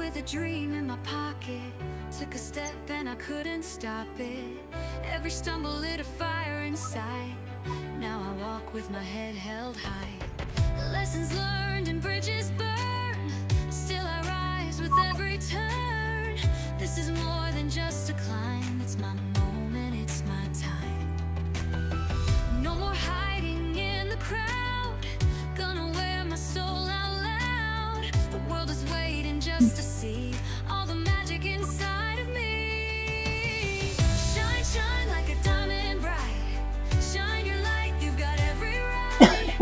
with a dream in my pocket. Took a step and I couldn't stop it. Every stumble lit a fire inside. Now I walk with my head held high. Lessons learned and bridges burned. Still I rise with every turn. This is more than just a climb. It's my moment, it's my time. No more hiding in the crowd. Gonna wear my soul out loud. The world is waiting just to see all the magic inside of me. Shine, shine like a diamond bright. Shine your light, you've got every right.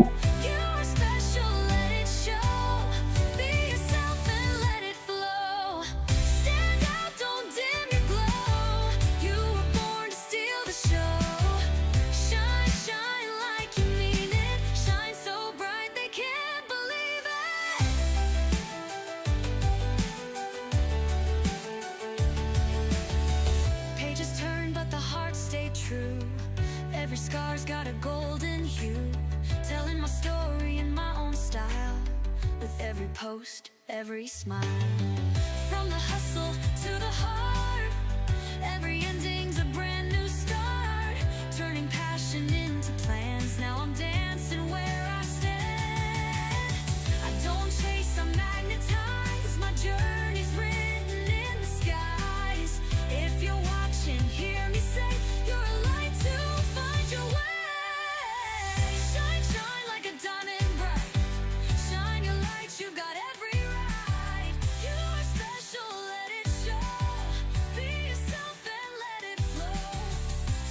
You are special, let it show. Be yourself and let it flow. Stand out, don't dim your glow. You were born to steal the show. Shine, shine like you mean it. Shine so bright they can't believe it. Pages turn, but the heart stayed true. Every scar's got a golden hue. Telling my story in my own style. With every post, every smile. From the hustle to the heart. Every ending's a brand new start. Turning passion into plans. Now I'm dancing where I stand. I don't chase, I'm magnetized. My journey's written in the skies. If you're watching, hear me say, you're a light to find your way. Shine, shine like a diamond bright. Shine your light, you've got every right. You are special, let it show. Be yourself and let it flow.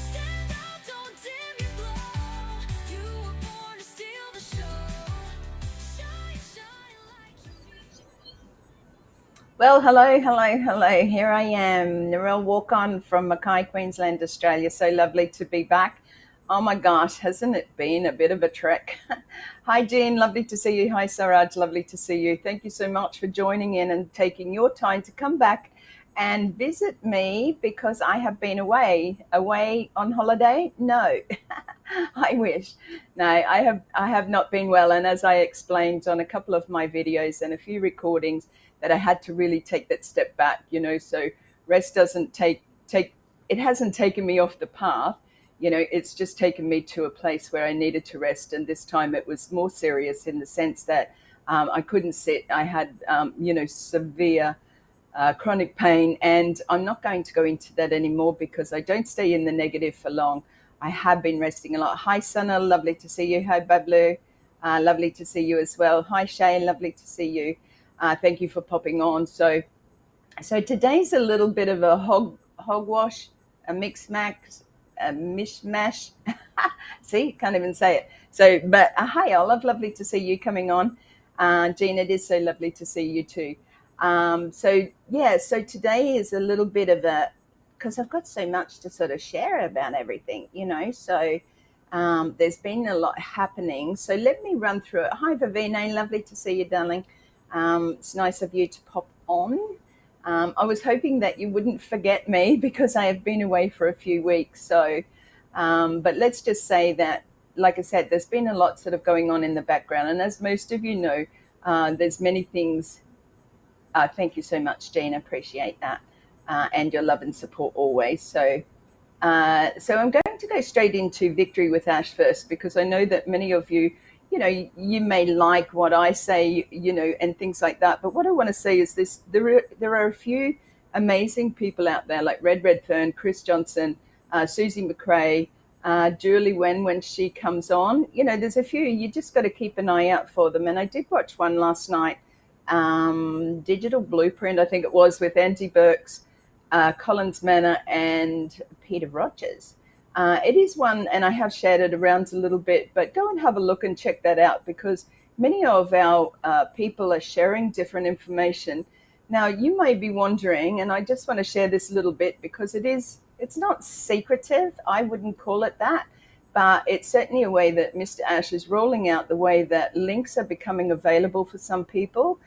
Stand out, don't dim your glow. You were born to steal the show. Shine, shine like you mean. Well, hello, hello, hello. Here I am, Narelle Warcon from Mackay, Queensland, Australia. So lovely to be back. Oh my gosh, hasn't it been a bit of a trek? Hi, Jean, lovely to see you. Hi, Saraj, lovely to see you. Thank you so much for joining in and taking your time to come back and visit me because I have been away. Away on holiday? No, I wish. No, I have not been well. And as I explained on a couple of my videos and a few recordings, that I had to really take that step back, so rest doesn't take, it hasn't taken me off the path, it's just taken me to a place where I needed to rest. And this time it was more serious in the sense that I couldn't sit. I had, severe chronic pain, and I'm not going to go into that anymore because I don't stay in the negative for long. I have been resting a lot. Hi, Sana, lovely to see you. Hi, Bablu, lovely to see you as well. Hi, Shane, lovely to see you. Thank you for popping on. So today's a little bit of a hogwash, a mishmash. See, can't even say it. So, but hi, Olive, lovely to see you coming on. Jean, it is so lovely to see you too. So today is a little bit of a, because I've got so much to sort of share about everything, So there's been a lot happening. So let me run through it. Hi, Vivine, lovely to see you, darling. It's nice of you to pop on. I was hoping that you wouldn't forget me because I have been away for a few weeks. So, but let's just say that, like I said, there's been a lot sort of going on in the background. And as most of you know, there's many things. Thank you so much, Jean. Appreciate that. And your love and support always. So I'm going to go straight into Victory with Ash first, because I know that many of you, you may like what I say, and things like that. But what I want to say is this: there are a few amazing people out there like Red Redfern, Chris Johnson, Susie McRae, Julie when she comes on. There's a few. You just got to keep an eye out for them. And I did watch one last night, Digital Blueprint, I think it was, with Andy Burks, Collins Manor, and Peter Rogers. It is one, and I have shared it around a little bit, but go and have a look and check that out, because many of our people are sharing different information. Now, you may be wondering, and I just want to share this a little bit because it's not secretive. I wouldn't call it that, but it's certainly a way that Mr. Ash is rolling out, the way that links are becoming available for some people.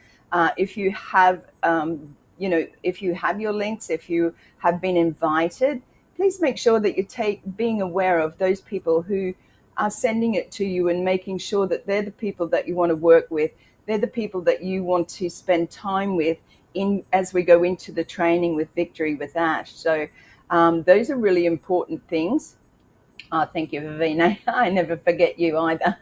If you have, if you have your links, if you have been invited, please make sure that you being aware of those people who are sending it to you and making sure that they're the people that you want to work with. They're the people that you want to spend time with in as we go into the training with Victory with Ash. So those are really important things. Thank you, Vivina. I never forget you either.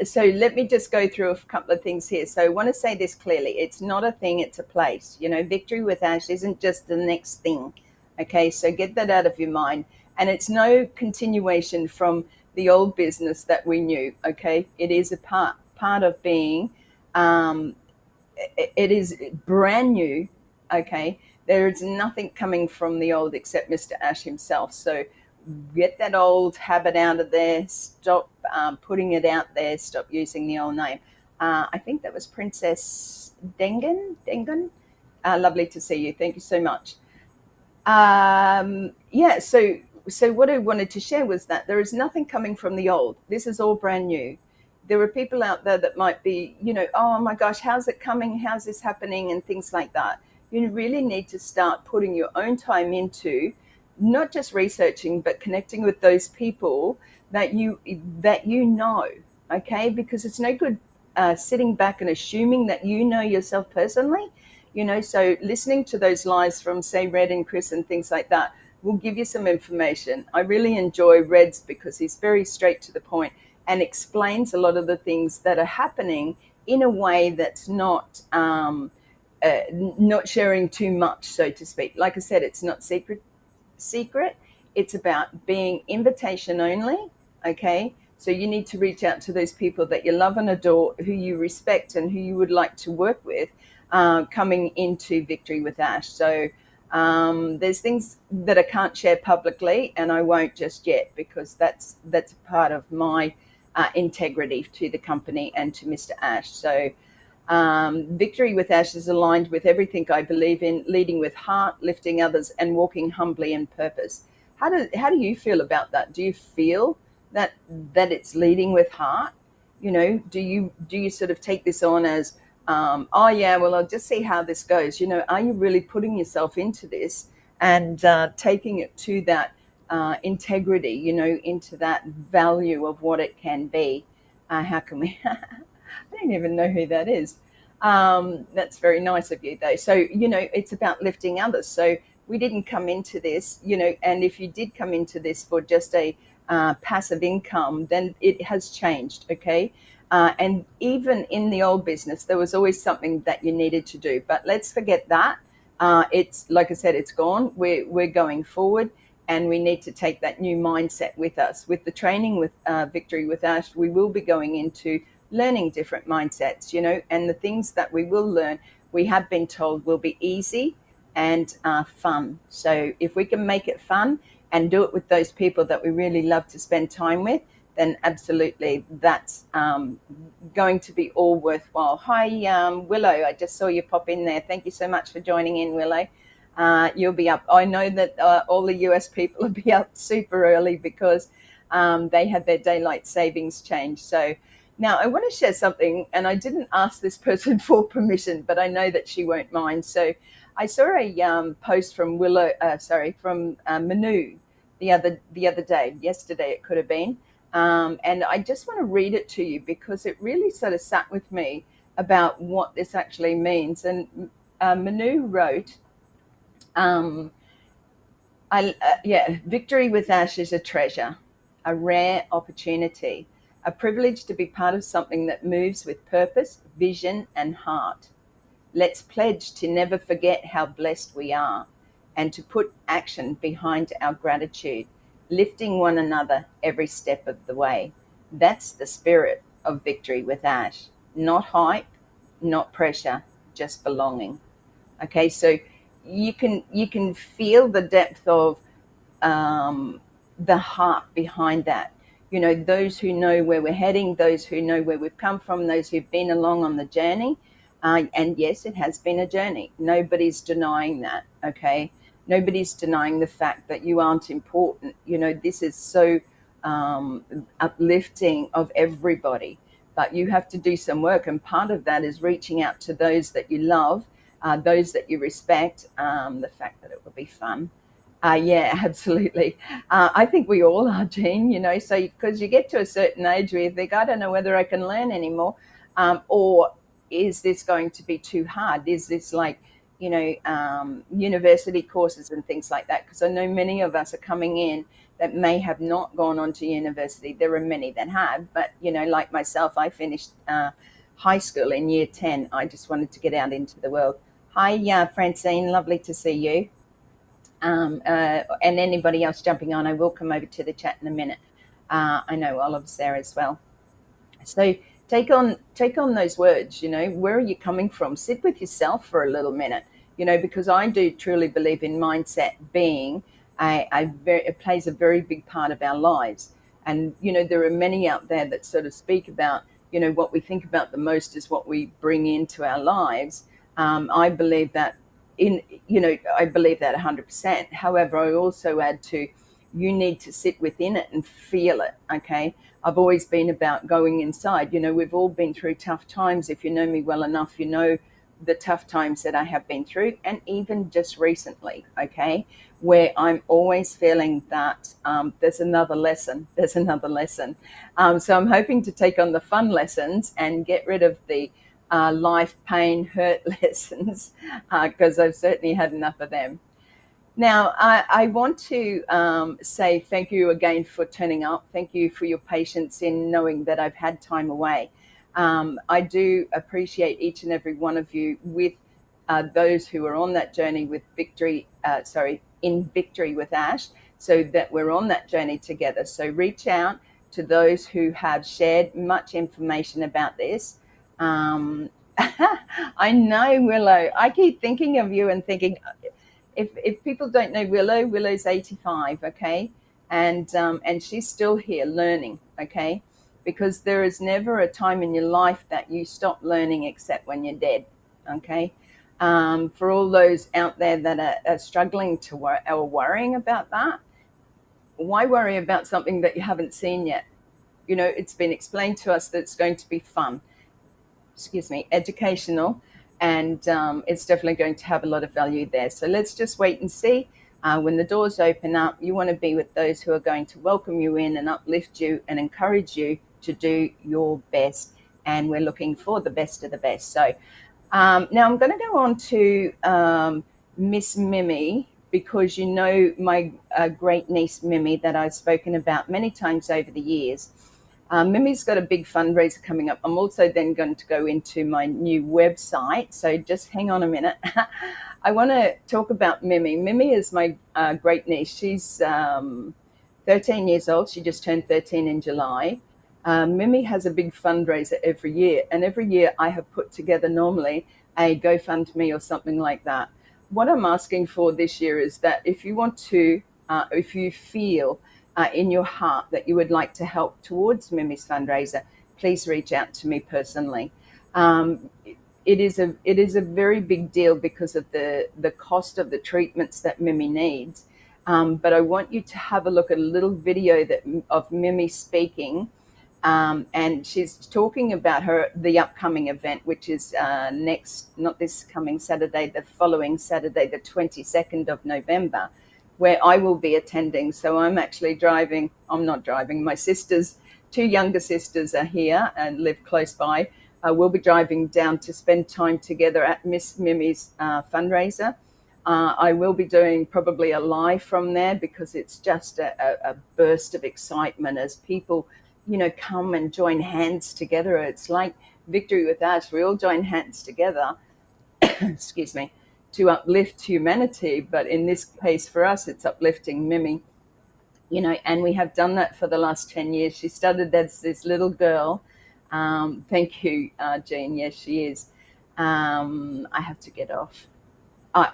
So let me just go through a couple of things here. So I want to say this clearly. It's not a thing, it's a place. Victory with Ash isn't just the next thing. Okay, so get that out of your mind. And it's no continuation from the old business that we knew. Okay, it is a part of being. Um, it is brand new. Okay, there is nothing coming from the old except Mr. Ash himself. So get that old habit out of there. Stop putting it out there. Stop using the old name. I think that was Princess Dengen. Lovely to see you. Thank you so much. Yeah, so what I wanted to share was that there is nothing coming from the old. This is all brand new. There are people out there that might be, oh my gosh, how's it coming? How's this happening? And things like that. You really need to start putting your own time into not just researching, but connecting with those people that you know, okay? Because it's no good sitting back and assuming that you know yourself personally. So listening to those lives from, say, Red and Chris and things like that will give you some information. I really enjoy Red's because he's very straight to the point and explains a lot of the things that are happening in a way that's not sharing too much, so to speak. Like I said, it's not secret. It's about being invitation only. Okay, so you need to reach out to those people that you love and adore, who you respect and who you would like to work with, coming into Victory with Ash. So there's things that I can't share publicly, and I won't just yet, because that's part of my integrity to the company and to Mr. Ash. So Victory with Ash is aligned with everything I believe in: leading with heart, lifting others, and walking humbly in purpose. How do you feel about that? Do you feel that it's leading with heart? Do you sort of take this on as, oh yeah, well, I'll just see how this goes? Are you really putting yourself into this and taking it to that integrity? Into that value of what it can be? How can we? I don't even know who that is. That's very nice of you, though. So, it's about lifting others. So we didn't come into this, and if you did come into this for just a passive income, then it has changed, okay? And even in the old business, there was always something that you needed to do. But let's forget that. It's, like I said, it's gone. We're going forward, and we need to take that new mindset with us. With the training with Victory with Ash, we will be going into learning different mindsets, and the things that we will learn, we have been told, will be easy and fun. So if we can make it fun and do it with those people that we really love to spend time with, then absolutely that's going to be all worthwhile. Hi, Willow. I just saw you pop in there. Thank you so much for joining in, Willow. You'll be up. I know that all the US people will be up super early because they had their daylight savings change. So now I want to share something, and I didn't ask this person for permission, but I know that she won't mind. So I saw a post from Manu the other day, yesterday it could have been, and I just want to read it to you because it really sort of sat with me about what this actually means. And Manu wrote, Victory with Ash is a treasure, a rare opportunity, a privilege to be part of something that moves with purpose, vision, and heart. Let's pledge to never forget how blessed we are and to put action behind our gratitude, lifting one another every step of the way. That's the spirit of Victory with Ash. Not hype, not pressure, just belonging. Okay, so you can feel the depth of the heart behind that. Those who know where we're heading, those who know where we've come from, those who've been along on the journey. And yes, it has been a journey. Nobody's denying that, okay? Nobody's denying the fact that you aren't important. This is so uplifting of everybody. But you have to do some work, and part of that is reaching out to those that you love, those that you respect, the fact that it will be fun. Yeah, absolutely. I think we all are, Jean, so because you get to a certain age where you think, I don't know whether I can learn anymore, or is this going to be too hard? Is this like, university courses and things like that? Because I know many of us are coming in that may have not gone on to university. There are many that have, but like myself, I finished high school in year 10. I just wanted to get out into the world. Hi, Francine, lovely to see you. And anybody else jumping on, I will come over to the chat in a minute. I know Olive's there as well. So take on those words. Where are you coming from? Sit with yourself for a little minute. Because I do truly believe in mindset being it plays a very big part of our lives. And there are many out there that sort of speak about what we think about the most is what we bring into our lives. I believe that I believe that 100%. However, I also add to, you need to sit within it and feel it. Okay. I've always been about going inside. We've all been through tough times. If you know me well enough, the tough times that I have been through, and even just recently, okay, where I'm always feeling that there's another lesson. So I'm hoping to take on the fun lessons and get rid of the life, pain, hurt lessons, because I've certainly had enough of them. Now, I want to say thank you again for turning up. Thank you for your patience in knowing that I've had time away. I do appreciate each and every one of you, with those who are on that journey with in victory with Ash, so that we're on that journey together. So reach out to those who have shared much information about this. I know, Willow. I keep thinking of you and thinking, if people don't know Willow's 85, okay, and she's still here learning, okay, because there is never a time in your life that you stop learning except when you're dead, okay. For all those out there that are struggling to or worrying about that, why worry about something that you haven't seen yet? It's been explained to us that it's going to be fun, educational, and it's definitely going to have a lot of value there. So let's just wait and see. When the doors open up, you want to be with those who are going to welcome you in and uplift you and encourage you to do your best. And we're looking for the best of the best. So now I'm going to go on to Miss Mimi, because my great niece Mimi that I've spoken about many times over the years. Mimi's got a big fundraiser coming up. I'm also then going to go into my new website. So just hang on a minute. I want to talk about Mimi. Mimi is my great niece. She's 13 years old. She just turned 13 in July. Mimi has a big fundraiser every year. And every year I have put together normally a GoFundMe or something like that. What I'm asking for this year is that if you want to, if you feel in your heart that you would like to help towards Mimi's fundraiser, please reach out to me personally. It is a very big deal because of the cost of the treatments that Mimi needs. But I want you to have a look at a little video of Mimi speaking, and she's talking about the upcoming event, which is not this coming Saturday, the following Saturday, the 22nd of November, where I will be attending. So I'm actually driving. I'm not driving. My sisters, two younger sisters, are here and live close by. We'll be driving down to spend time together at Miss Mimi's fundraiser. I will be doing probably a live from there, because it's just a burst of excitement as people, come and join hands together. It's like Victory with Us. We all join hands together, excuse me, to uplift humanity. But in this case for us, it's uplifting Mimi, and we have done that for the last 10 years. She started as this little girl. Thank you, Jean. Yes, she is. I have to get off.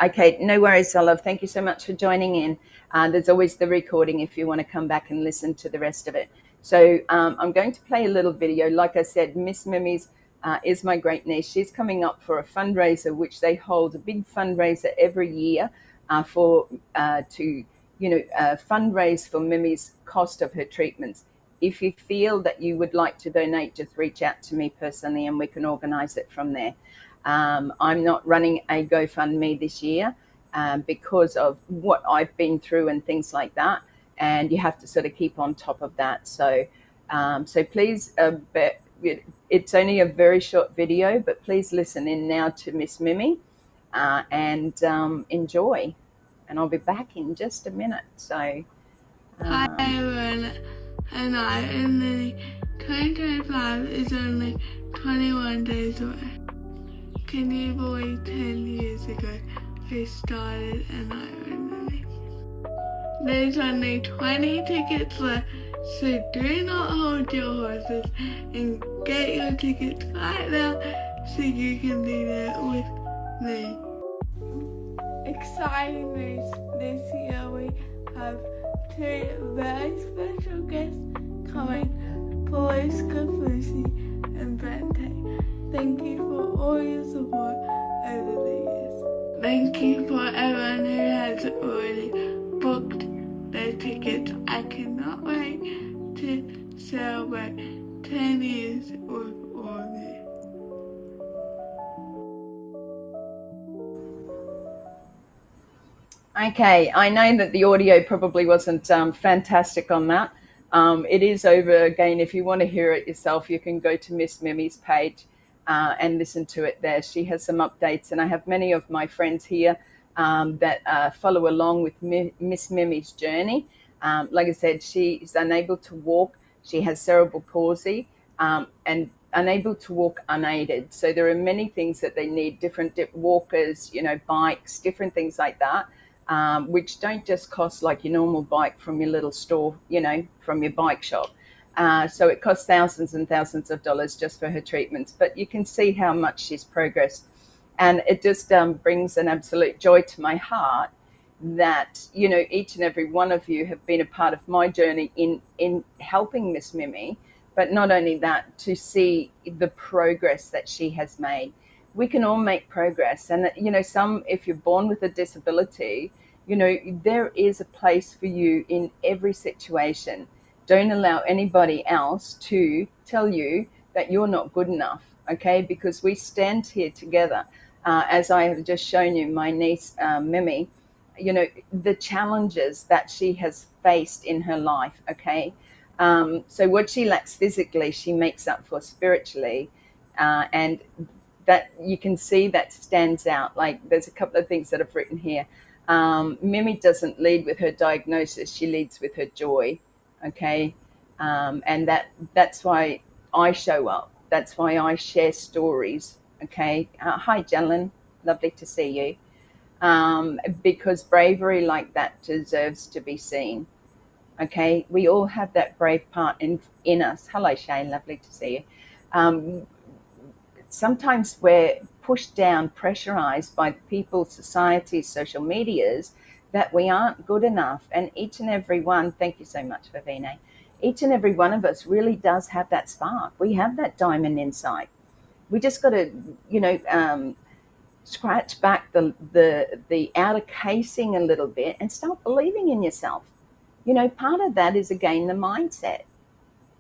Okay, no worries, Olive. Thank you so much for joining in. There's always the recording if you want to come back and listen to the rest of it. So I'm going to play a little video. Like I said, Miss Mimi's is my great niece. She's coming up for a fundraiser, which they hold, a big fundraiser every year to fundraise for Mimi's cost of her treatments. If you feel that you would like to donate, just reach out to me personally and we can organize it from there. I'm not running a GoFundMe this year because of what I've been through and things like that. And you have to sort of keep on top of that. So please it's only a very short video, but please listen in now to Miss Mimi and enjoy. And I'll be back in just a minute. So, Hi everyone, and the 2025 is only 21 days away. Can you believe 10 years ago I started an Ironman? There's only 20 tickets left, so do not hold your horses and get your tickets right now so you can do that with me. Exciting news, this year we have two very special guests coming, Poliska Fusi and Bente. Thank you for all your support over the years. Thank you for everyone who has already booked their tickets. I cannot wait to celebrate 10 years with all of you. okay, I know that the audio probably wasn't fantastic on that. It is over again. If you want to hear it yourself, you can go to Miss Mimi's page and listen to it there. She has some updates, and I have many of my friends here that follow along with Miss Mimi's journey. Like I said, she is unable to walk. She has cerebral palsy and unable to walk unaided. So there are many things that they need, different walkers, bikes, different things like that. Which don't just cost like your normal bike from your little store, from your bike shop. So it costs thousands and thousands of dollars just for her treatments. But you can see how much she's progressed. And it just brings an absolute joy to my heart that, each and every one of you have been a part of my journey in helping Miss Mimi. But not only that, to see the progress that she has made. We can all make progress. And, if you're born with a disability, there is a place for you in every situation. Don't allow anybody else to tell you that you're not good enough, okay? Because we stand here together. As I have just shown you, my niece, Mimi, the challenges that she has faced in her life, okay? So what she lacks physically, she makes up for spiritually. And that you can see that stands out. Like there's a couple of things that I've written here. Mimi doesn't lead with her diagnosis, she leads with her joy. Okay. And that's why I show up. That's why I share stories. Okay. Hi, Jalen. Lovely to see you. Because bravery like that deserves to be seen. Okay. We all have that brave part in us. Hello, Shane. Lovely to see you. Sometimes we're pushed down, pressurized by people, society, social medias, that we aren't good enough. And each and every one, thank you so much, Vivine, each and every one of us really does have that spark. We have that diamond inside. We just got to, scratch back the outer casing a little bit and start believing in yourself. Part of that is, again, the mindset.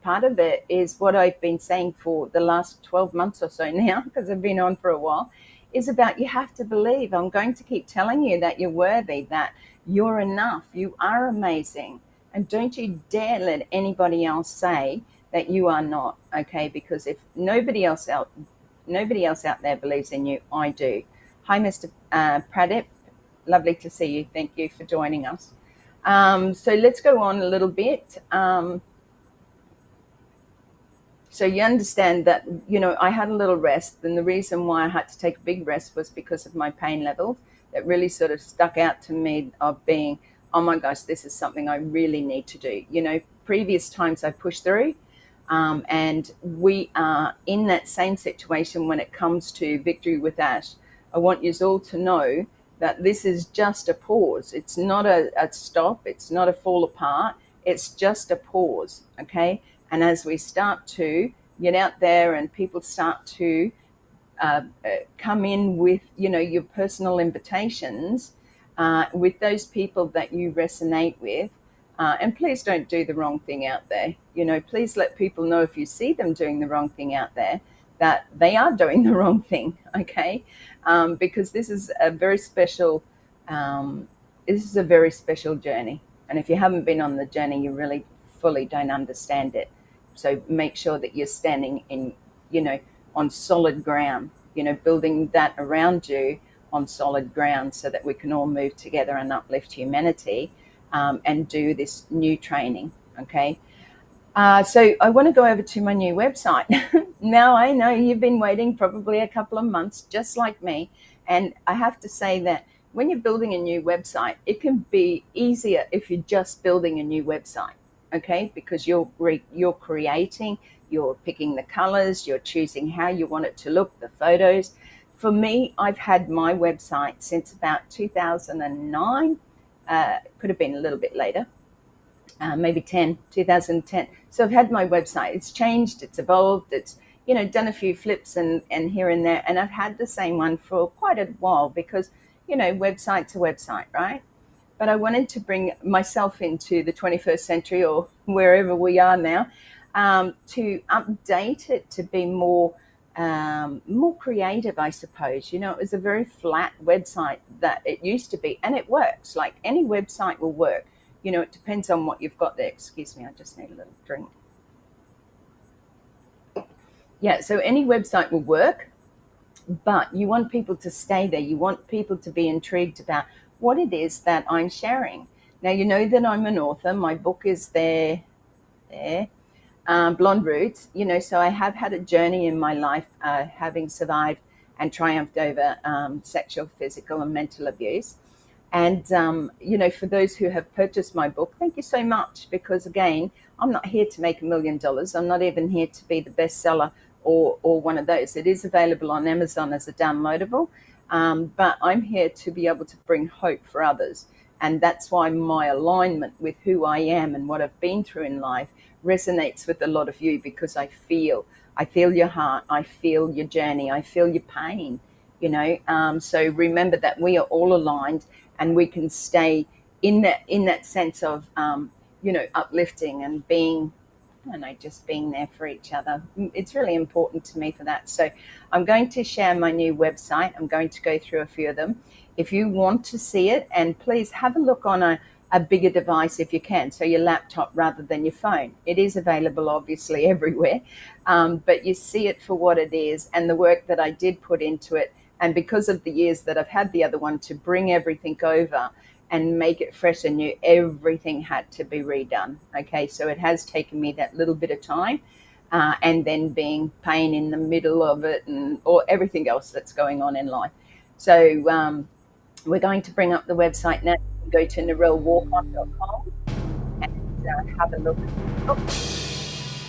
Part of it is what I've been saying for the last 12 months or so now, because I've been on for a while, is about you have to believe. I'm going to keep telling you that you're worthy, that you're enough, you are amazing. And don't you dare let anybody else say that you are not, okay? Because if nobody else out there believes in you, I do. Hi, Mr. Pradip. Lovely to see you. Thank you for joining us. So let's go on a little bit. So you understand that, I had a little rest, and the reason why I had to take a big rest was because of my pain levels that really sort of stuck out to me of being, oh my gosh, this is something I really need to do. Previous times I pushed through, and we are in that same situation when it comes to Victory with Ash. I want you all to know that this is just a pause. It's not a stop. It's not a fall apart. It's just a pause, okay? And as we start to get out there and people start to come in with, your personal invitations with those people that you resonate with, and please don't do the wrong thing out there. Please let people know if you see them doing the wrong thing out there, that they are doing the wrong thing, okay? Because this is a very special, journey. And if you haven't been on the journey, you really fully don't understand it. So make sure that you're standing in, on solid ground, building that around you on solid ground so that we can all move together and uplift humanity, and do this new training. Okay. So I want to go over to my new website. Now I know you've been waiting probably a couple of months, just like me. And I have to say that when you're building a new website, it can be easier if you're just building a new website, okay? Because you're creating, you're picking the colors, you're choosing how you want it to look, the photos. For me, I've had my website since about 2009. Could have been a little bit later. Maybe 2010. So I've had my website. It's changed, it's evolved, it's, done a few flips and here and there. And I've had the same one for quite a while because, website's a website, right? But I wanted to bring myself into the 21st century or wherever we are now, to update it to be more creative, I suppose. It was a very flat website that it used to be, and it works. Like any website will work. It depends on what you've got there. Excuse me, I just need a little drink. Yeah, so any website will work, but you want people to stay there. You want people to be intrigued about what it is that I'm sharing. Now, you know that I'm an author. My book is there, Blonde Roots. So I have had a journey in my life, having survived and triumphed over sexual, physical, and mental abuse. And, for those who have purchased my book, thank you so much, because, again, I'm not here to make $1 million. I'm not even here to be the bestseller or one of those. It is available on Amazon as a downloadable, but I'm here to be able to bring hope for others. And that's why my alignment with who I am and what I've been through in life resonates with a lot of you, because I feel your heart, I feel your journey, I feel your pain, so remember that we are all aligned, and we can stay in that sense of, uplifting and being, just being there for each other. It's really important to me for that. So I'm going to share my new website. I'm going to go through a few of them. If you want to see it, and please have a look on a bigger device if you can, so your laptop rather than your phone. It is available, obviously, everywhere, but you see it for what it is and the work that I did put into it. And because of the years that I've had the other one to bring everything over and make it fresh and new, everything had to be redone. Okay, so it has taken me that little bit of time, and then being pain in the middle of it, or everything else that's going on in life. So we're going to bring up the website now. Go to narellewarcon.com and have a look. Oh,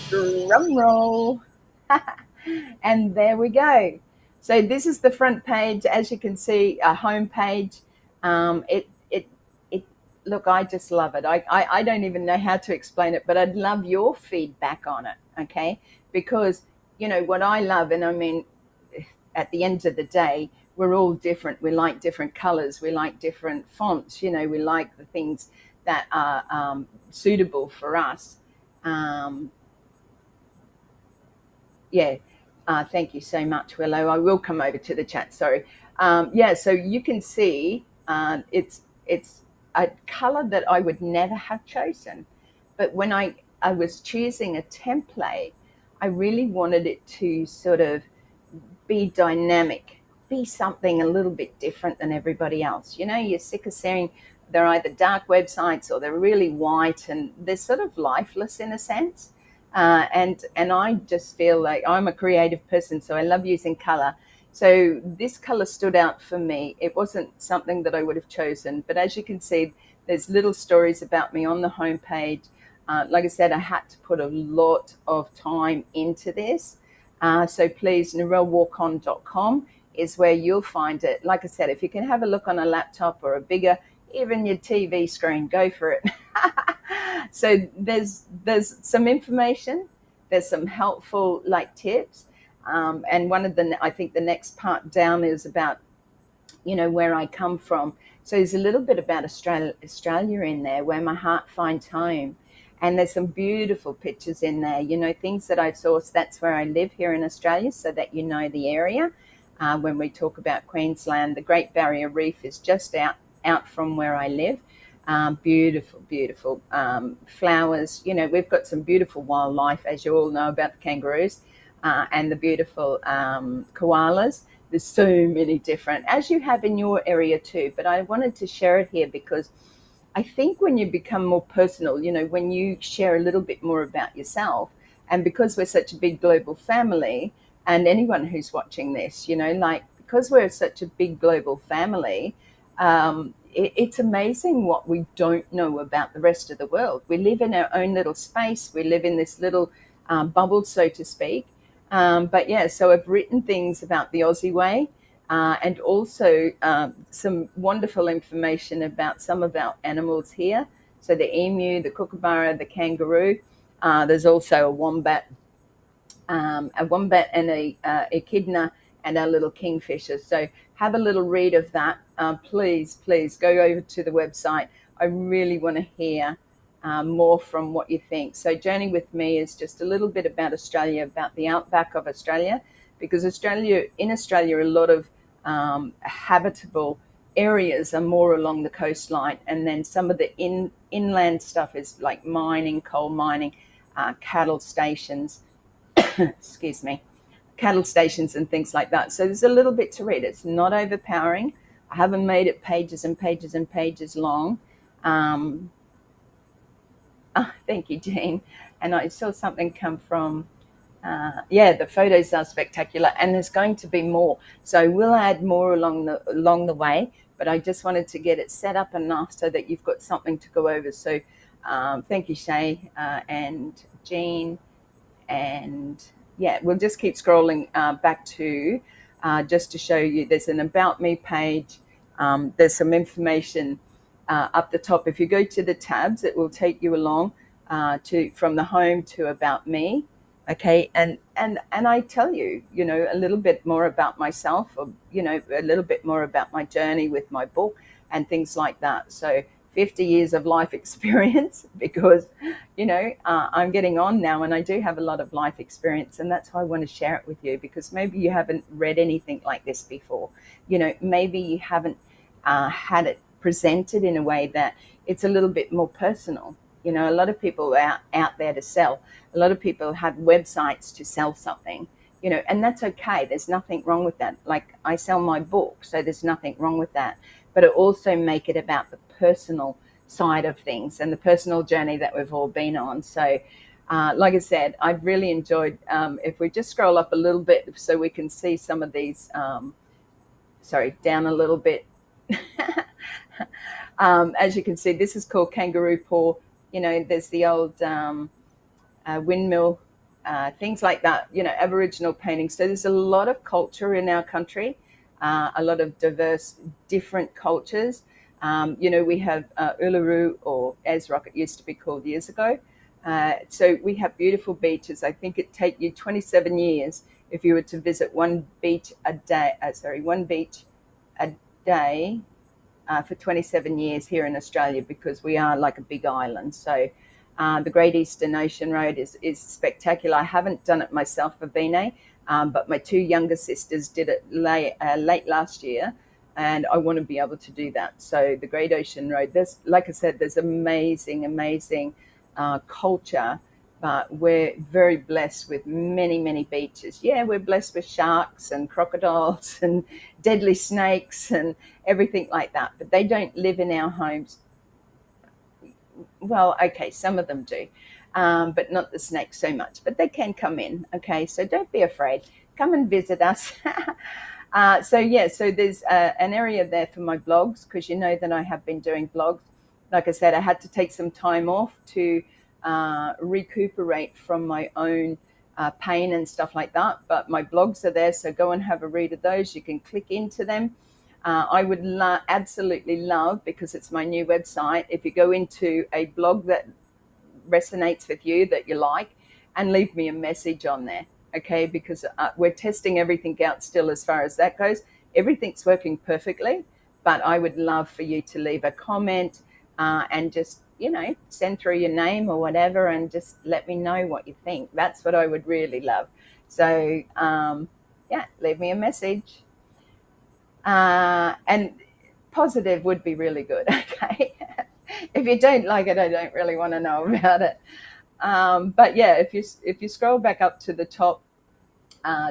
drum roll. And there we go. So this is the front page, as you can see, a home page. Look, I just love it. I don't even know how to explain it, but I'd love your feedback on it, okay? Because, what I love, and I mean, at the end of the day, we're all different. We like different colors. We like different fonts. We like the things that are suitable for us. Thank you so much, Willow. I will come over to the chat. Sorry. So you can see it's a color that I would never have chosen. But when I was choosing a template, I really wanted it to sort of be dynamic, be something a little bit different than everybody else. You're sick of seeing they're either dark websites or they're really white and they're sort of lifeless in a sense. And I just feel like I'm a creative person, so I love using color. So this color stood out for me. It wasn't something that I would have chosen, but as you can see, there's little stories about me on the homepage. Like I said, I had to put a lot of time into this. So please, narellewarcon.com is where you'll find it. Like I said, if you can have a look on a laptop or a bigger, even your TV screen, go for it. So there's some information, there's some helpful tips, and one of I think the next part down is about where I come from. So there's a little bit about Australia in there, where my heart finds home, and there's some beautiful pictures in there, things that I've sourced. That's where I live here in Australia, so that the area. When we talk about Queensland, the Great Barrier Reef is just out from where I live. Beautiful, beautiful flowers. You know, we've got some beautiful wildlife, as you all know about the kangaroos and the beautiful koalas. There's so many different, as you have in your area too. But I wanted to share it here because I think when you become more personal, you know, when you share a little bit more about yourself, and because we're such a big global family, and anyone who's watching this, you know, like because we're such a big global family, it's amazing what we don't know about the rest of the world. We live in our own little space, we live in this little bubble, so to speak. But yeah, so I've written things about the Aussie way and also some wonderful information about some of our animals here. So the emu, the kookaburra, the kangaroo. There's also a wombat and a echidna, and our little kingfisher. So have a little read of that. Please, please go over to the website. I really want to hear more from what you think. So Journey with Me is just a little bit about Australia, about the outback of Australia, because in Australia, a lot of habitable areas are more along the coastline, and then some of the inland stuff is like mining, coal mining, cattle stations, excuse me, cattle stations and things like that. So there's a little bit to read. It's not overpowering. I haven't made it pages and pages and pages long. Thank you, Jean. And I saw something come from, yeah, the photos are spectacular, and there's going to be more. So we'll add more along the way. But I just wanted to get it set up enough so that you've got something to go over. So thank you, Shay and Jean. And yeah, we'll just keep scrolling back to just to show you there's an About Me page. There's some information up the top. If you go to the tabs, it will take you along to from the home to About Me. Okay, and I tell you, you know, a little bit more about myself, or you know, a little bit more about my journey with my book and things like that. So 50 years of life experience, because you know I'm getting on now, and I do have a lot of life experience, and that's why I want to share it with you, because maybe you haven't read anything like this before. You know, maybe you haven't had it presented in a way that it's a little bit more personal. You know, a lot of people are out there to sell. A lot of people have websites to sell something, you know, and that's okay. There's nothing wrong with that. Like I sell my book, so there's nothing wrong with that. But it also make it about the personal side of things and the personal journey that we've all been on. So, like I said, I've really enjoyed, if we just scroll up a little bit so we can see some of these, sorry, down a little bit. As you can see, this is called Kangaroo Paw. You know, there's the old windmill, things like that, you know, Aboriginal paintings. So there's a lot of culture in our country, a lot of diverse, different cultures. You know, we have Uluru, or as Rocket used to be called years ago. So we have beautiful beaches. I think it'd take you 27 years if you were to visit one beach a day, one beach a day for 27 years here in Australia, because we are like a big island. So the Great Eastern Ocean Road is spectacular. I haven't done it myself for Vine, but my two younger sisters did it late last year, and I want to be able to do that. So the Great Ocean Road, there's, like I said, there's amazing, amazing culture, but we're very blessed with many, many beaches. Yeah, we're blessed with sharks and crocodiles and deadly snakes and everything like that, but they don't live in our homes. Well, okay, some of them do, but not the snakes so much, but they can come in. Okay, so don't be afraid. Come and visit us. So yeah, so there's an area there for my blogs, because you know that I have been doing blogs. Like I said, I had to take some time off to recuperate from my own pain and stuff like that. But my blogs are there, so go and have a read of those. You can click into them. I would absolutely love, because it's my new website, if you go into a blog that resonates with you, that you like, and leave me a message on there. Okay, because we're testing everything out still as far as that goes. Everything's working perfectly, but I would love for you to leave a comment and just, you know, send through your name or whatever, and just let me know what you think. That's what I would really love. So yeah, leave me a message. And positive would be really good. Okay. If you don't like it, I don't really want to know about it. But yeah, if you scroll back up to the top,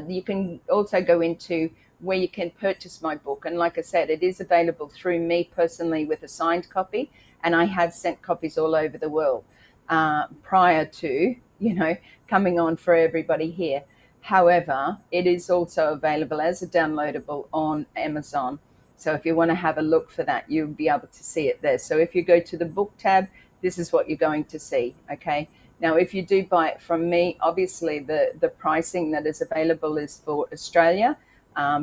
you can also go into where you can purchase my book. And like I said, it is available through me personally with a signed copy. And I have sent copies all over the world prior to, coming on for everybody here. However, it is also available as a downloadable on Amazon. So if you want to have a look for that, you'll be able to see it there. So if you go to the book tab, this is what you're going to see. Okay. Now, if you do buy it from me, obviously the pricing that is available is for Australia,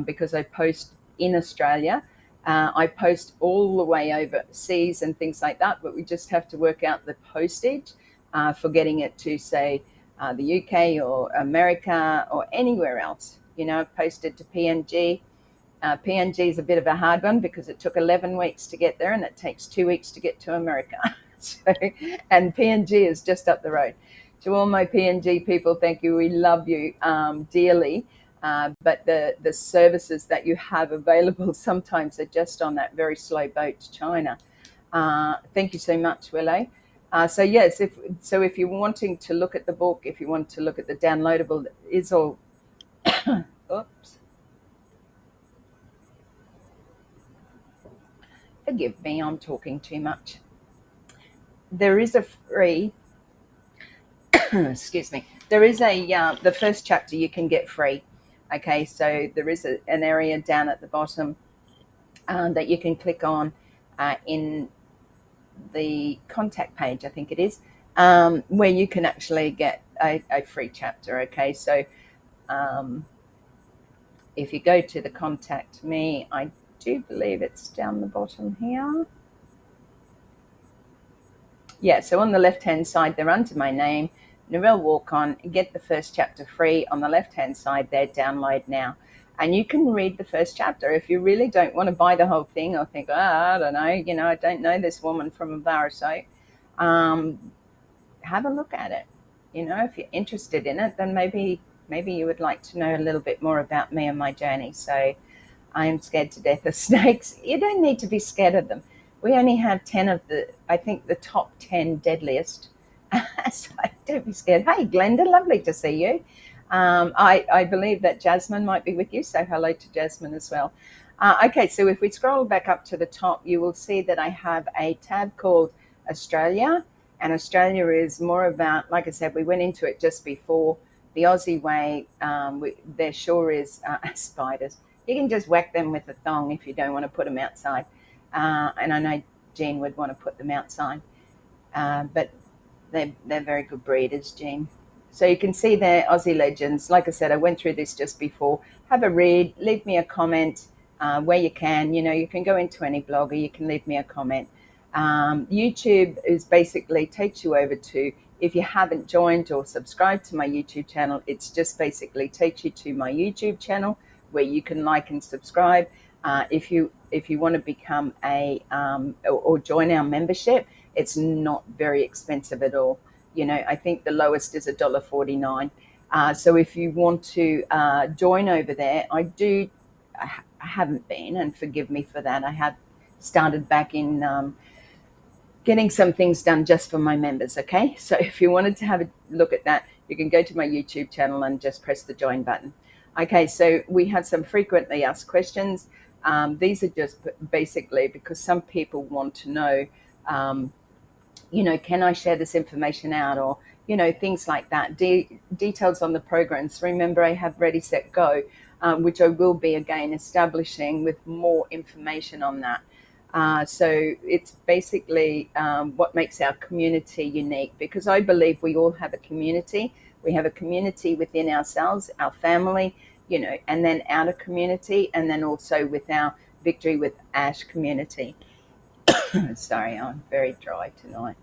because I post in Australia. I post all the way overseas and things like that, but we just have to work out the postage for getting it to, say, the UK or America or anywhere else. I've posted to PNG. PNG is a bit of a hard one because it took 11 weeks to get there and it takes 2 weeks to get to America. So, and PNG is just up the road. To all my PNG people, thank you. We love you dearly. But the services that you have available sometimes are just on that very slow boat to China. Thank you so much, Willow. So yes, if you're wanting to look at the book, if you want to look at the downloadable, is all. Oops. Forgive me, I'm talking too much. There is a free. Excuse me. There is the first chapter you can get free. Okay, so there is an area down at the bottom that you can click on in the contact page, I think it is, where you can actually get a free chapter. Okay, so if you go to the contact me, I do believe it's down the bottom here. Yeah, so on the left-hand side, they're under my name, Narelle Warcon. Get the first chapter free on the left-hand side there, download now. And you can read the first chapter. If you really don't want to buy the whole thing or think, I don't know, I don't know this woman from a bar or so, have a look at it. If you're interested in it, then maybe you would like to know a little bit more about me and my journey. So I am scared to death of snakes. You don't need to be scared of them. We only have 10 of the top 10 deadliest. So don't be scared. Hey, Glenda, lovely to see you. I believe that Jasmine might be with you, so hello to Jasmine as well. Okay, so if we scroll back up to the top, you will see that I have a tab called Australia, and Australia is more about, like I said, we went into it just before, the Aussie way. There sure is spiders. You can just whack them with a thong if you don't want to put them outside. And I know Jean would want to put them outside, but they're very good breeders, Jean. So you can see they're Aussie legends. Like I said, I went through this just before. Have a read, leave me a comment where you can. You can go into any blog or you can leave me a comment. YouTube is basically takes you over to, if you haven't joined or subscribed to my YouTube channel, it's just basically takes you to my YouTube channel where you can like and subscribe. If you want to become or join our membership, it's not very expensive at all. I think the lowest is $1.49. So if you want to join over there, I haven't been, and forgive me for that. I have started back in getting some things done just for my members. Okay, so if you wanted to have a look at that, you can go to my YouTube channel and just press the join button. Okay, so we have some frequently asked questions. These are just basically because some people want to know, can I share this information out, or, things like that. Details on the programs. Remember, I have Ready, Set, Go, which I will be again establishing with more information on that. So it's basically what makes our community unique, because I believe we all have a community. We have a community within ourselves, our family, and then outer community, and then also with our Victory with Ash community. Sorry, I'm very dry tonight.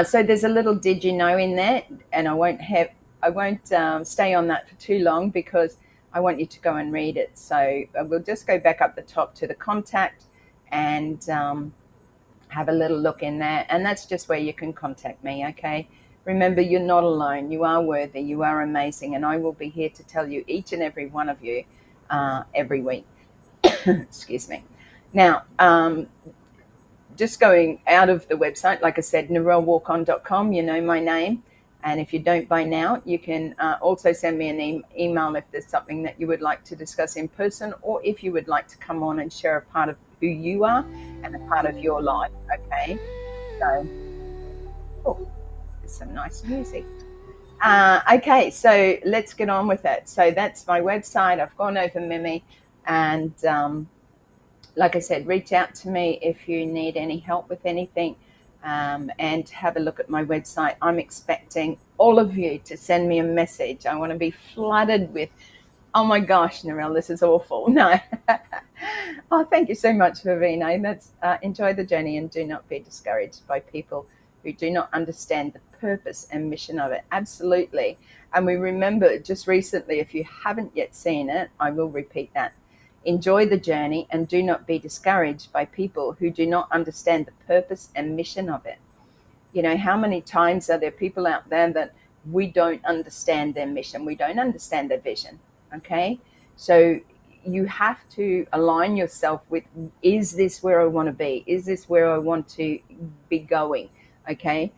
So there's a little did you know in there, and I won't stay on that for too long because I want you to go and read it. So we'll just go back up the top to the contact and have a little look in there, and that's just where you can contact me. Okay, remember, you're not alone. You are worthy. You are amazing, and I will be here to tell you, each and every one of you, every week. Excuse me. Now, just going out of the website, like I said, narellewarcon.com, you know my name. And if you don't by now, you can also send me an email if there's something that you would like to discuss in person, or if you would like to come on and share a part of who you are and a part of your life. Okay. So, oh, there's some nice music. Okay, so let's get on with it. So that's my website. I've gone over Mimi, and like I said, reach out to me if you need any help with anything, and have a look at my website. I'm expecting all of you to send me a message. I want to be flooded with, oh my gosh, Narelle, this is awful. No. Oh, thank you so much, Vivina. That's enjoy the journey and do not be discouraged by people who do not understand the purpose and mission of it. Absolutely. And we remember just recently, if you haven't yet seen it, I will repeat that. Enjoy the journey and do not be discouraged by people who do not understand the purpose and mission of it. You know, how many times are there people out there that we don't understand their mission? We don't understand their vision. Okay. So you have to align yourself with, is this where I want to be? Is this where I want to be going? Okay.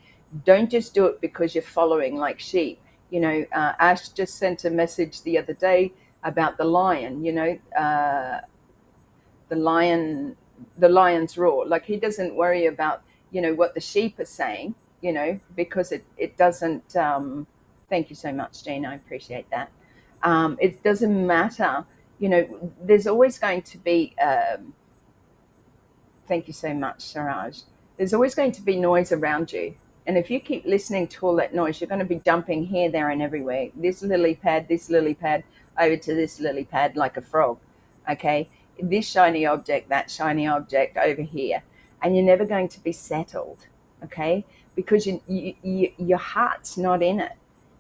Don't just do it because you're following like sheep. You know, Ash just sent a message the other day about the lion, you know, the lion's roar. Like, he doesn't worry about, you know, what the sheep are saying, you know, because it doesn't, thank you so much, Jean, I appreciate that. It doesn't matter, you know, there's always going to be, thank you so much, Siraj. There's always going to be noise around you. And if you keep listening to all that noise, you're going to be jumping here, there, and everywhere. This lily pad, over to this lily pad like a frog. Okay? This shiny object, that shiny object over here. And you're never going to be settled. Okay? Because your heart's not in it.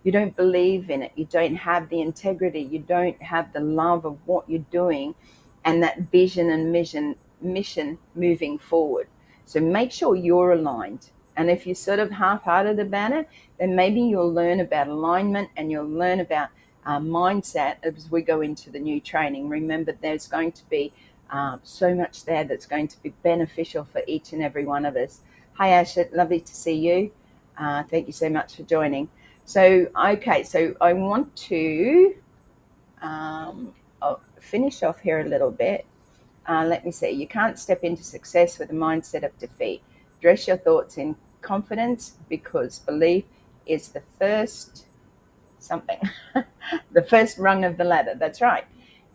You don't believe in it. You don't have the integrity. You don't have the love of what you're doing and that vision and mission moving forward. So make sure you're aligned. And if you're sort of half-hearted about it, then maybe you'll learn about alignment and you'll learn about mindset as we go into the new training. Remember, there's going to be so much there that's going to be beneficial for each and every one of us. Hi, Ashley. Lovely to see you. Thank you so much for joining. So, okay, so I want to finish off here a little bit. Let me see. You can't step into success with a mindset of defeat. Dress your thoughts in confidence, because belief is the first the first rung of the ladder. That's right.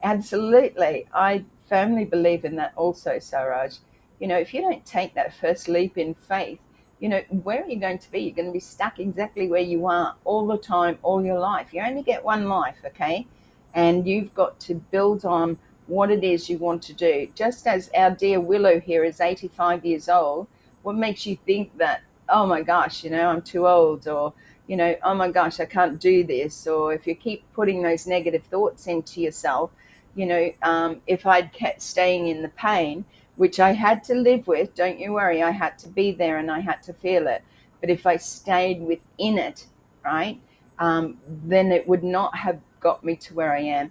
Absolutely. I firmly believe in that also, Saraj. You know, if you don't take that first leap in faith, you know, where are you going to be? You're going to be stuck exactly where you are all the time, all your life. You only get one life, okay? And you've got to build on what it is you want to do. Just as our dear Willow here is 85 years old, what makes you think that, oh my gosh, you know, I'm too old, or, you know, oh my gosh, I can't do this? Or if you keep putting those negative thoughts into yourself, you know, if I'd kept staying in the pain, which I had to live with, don't you worry, I had to be there and I had to feel it. But if I stayed within it, right, then it would not have got me to where I am.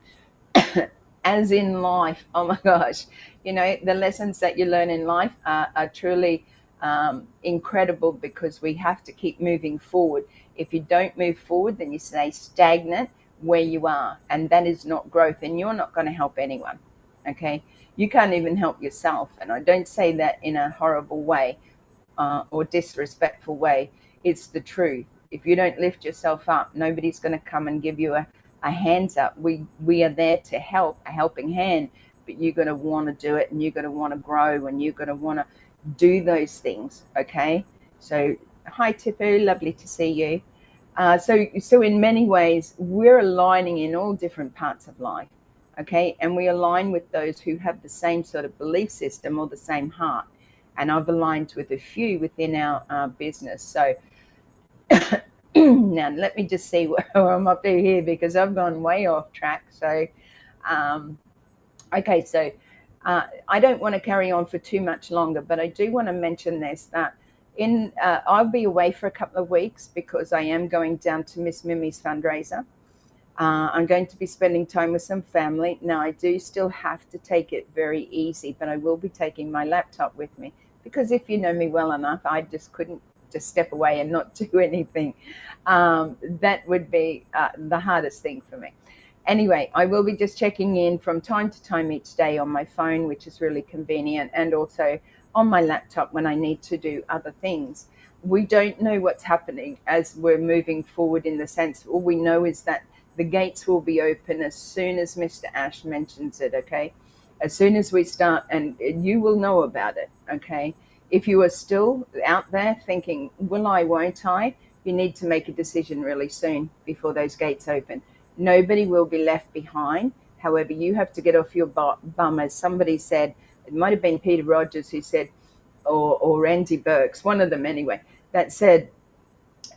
As in life, oh my gosh, you know, the lessons that you learn in life are truly incredible, because we have to keep moving forward. If you don't move forward, then you stay stagnant where you are, and that is not growth, and you're not going to help anyone. Okay, you can't even help yourself. And I don't say that in a horrible way or disrespectful way. It's the truth. If you don't lift yourself up, nobody's going to come and give you a hands up. We are there to help, a helping hand, but you're going to want to do it, and you're going to want to grow, and you're going to want to do those things. Okay, so hi Tipu, lovely to see you. So in many ways, we're aligning in all different parts of life. Okay, and we align with those who have the same sort of belief system or the same heart. And I've aligned with a few within our business. So now let me just see where I'm up to here, because I've gone way off track. So, okay, so I don't want to carry on for too much longer, but I do want to mention this, that I'll be away for a couple of weeks because I am going down to Miss Mimi's fundraiser. I'm going to be spending time with some family. Now, I do still have to take it very easy, but I will be taking my laptop with me. because if you know me well enough, I just couldn't just step away and not do anything. That would be the hardest thing for me. Anyway, I will be just checking in from time to time each day on my phone, which is really convenient, and also on my laptop when I need to do other things. We don't know what's happening as we're moving forward, in the sense, all we know is that the gates will be open as soon as Mr. Ash mentions it, okay? As soon as we start, and you will know about it, okay? If you are still out there thinking, will I, won't I? You need to make a decision really soon before those gates open. Nobody will be left behind. However, you have to get off your bum, as somebody said. It might have been Peter Rogers who said, or Andy Burks, one of them anyway, that said,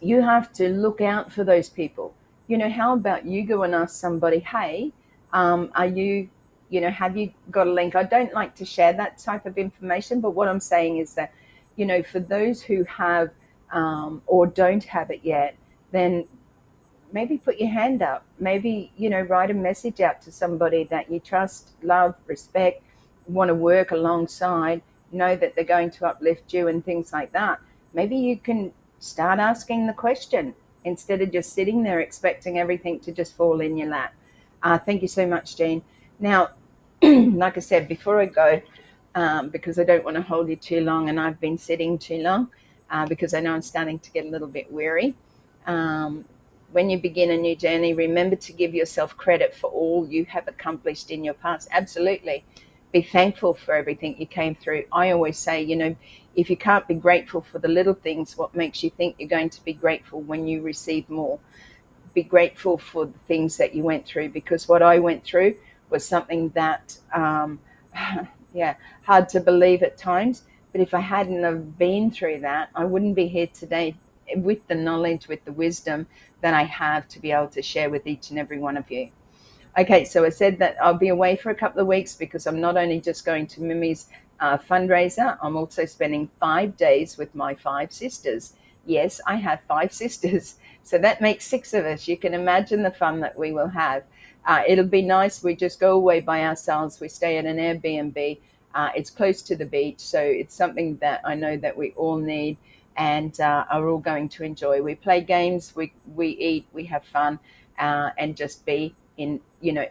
you have to look out for those people. How about you go and ask somebody, hey, are you, have you got a link? I don't like to share that type of information, but what I'm saying is that, for those who have or don't have it yet, then maybe put your hand up. Maybe, write a message out to somebody that you trust, love, respect, want to work alongside, know that they're going to uplift you and things like that. Maybe you can start asking the question instead of just sitting there expecting everything to just fall in your lap. Thank you so much, Jean. Now, like I said, before I go, because I don't want to hold you too long, and I've been sitting too long, because I know I'm starting to get a little bit weary. When you begin a new journey, remember to give yourself credit for all you have accomplished in your past. Absolutely. Be thankful for everything you came through. I always say, if you can't be grateful for the little things, what makes you think you're going to be grateful when you receive more? Be grateful for the things that you went through, because what I went through was something that, yeah, hard to believe at times. But if I hadn't have been through that, I wouldn't be here today with the knowledge, with the wisdom that I have to be able to share with each and every one of you. Okay, so I said that I'll be away for a couple of weeks because I'm not only just going to Mimi's fundraiser, I'm also spending 5 days with my 5 sisters. Yes, I have 5 sisters, so that makes 6 of us. You can imagine the fun that we will have. It'll be nice. We just go away by ourselves. We stay at an Airbnb. It's close to the beach, so it's something that I know that we all need and are all going to enjoy. We play games, we eat, we have fun, and just be in,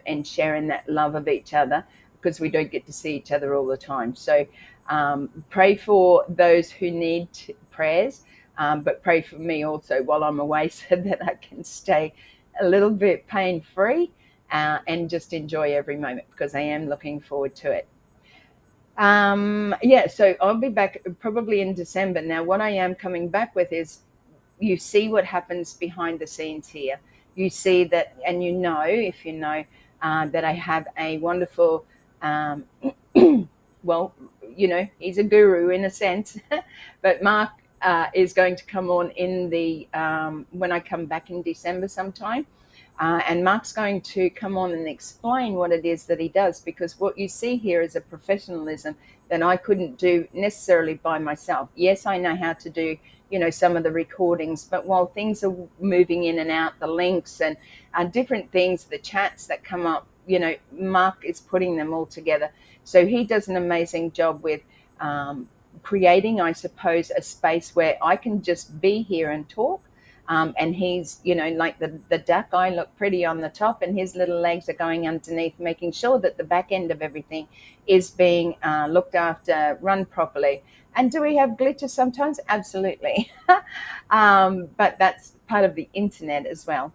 and sharing that love of each other, because we don't get to see each other all the time. So pray for those who need prayers, but pray for me also while I'm away, so that I can stay a little bit pain-free and just enjoy every moment, because I am looking forward to it. So I'll be back probably in December. Now, what I am coming back with is, you see what happens behind the scenes here. You see that, and if you know, that I have a wonderful, well, he's a guru in a sense, but Mark is going to come on in the, when I come back in December sometime. And Mark's going to come on and explain what it is that he does, because what you see here is a professionalism that I couldn't do necessarily by myself. Yes, I know how to do, some of the recordings, but while things are moving in and out, the links and different things, the chats that come up, Mark is putting them all together. So he does an amazing job with creating, I suppose, a space where I can just be here and talk. And he's, like the duck, I look pretty on the top, and his little legs are going underneath, making sure that the back end of everything is being looked after, run properly. And do we have glitches sometimes? Absolutely. But that's part of the internet as well.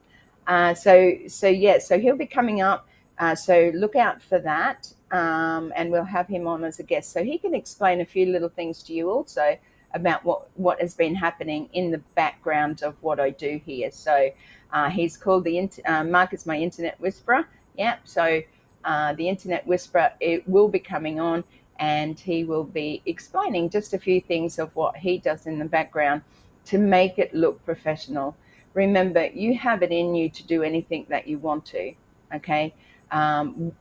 So he'll be coming up. So look out for that. And we'll have him on as a guest, so he can explain a few little things to you also about what has been happening in the background of what I do here. So he's called Mark is my internet whisperer. Yeah, so the internet whisperer, it will be coming on, and he will be explaining just a few things of what he does in the background to make it look professional. Remember, you have it in you to do anything that you want to, okay?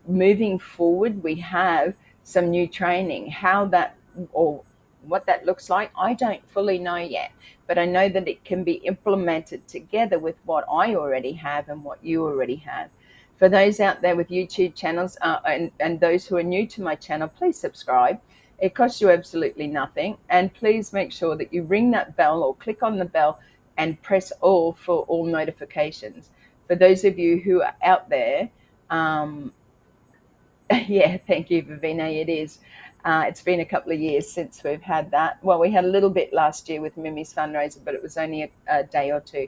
Moving forward, we have some new training. How that, or what that looks like, I don't fully know yet, but I know that it can be implemented together with what I already have and what you already have. For those out there with YouTube channels, and those who are new to my channel, please subscribe. It costs you absolutely nothing. And please make sure that you ring that bell or click on the bell and press all for all notifications. For those of you who are out there, yeah, thank you, Vivina. It is. It's been a couple of years since we've had that. Well, we had a little bit last year with Mimi's fundraiser, but it was only a day or two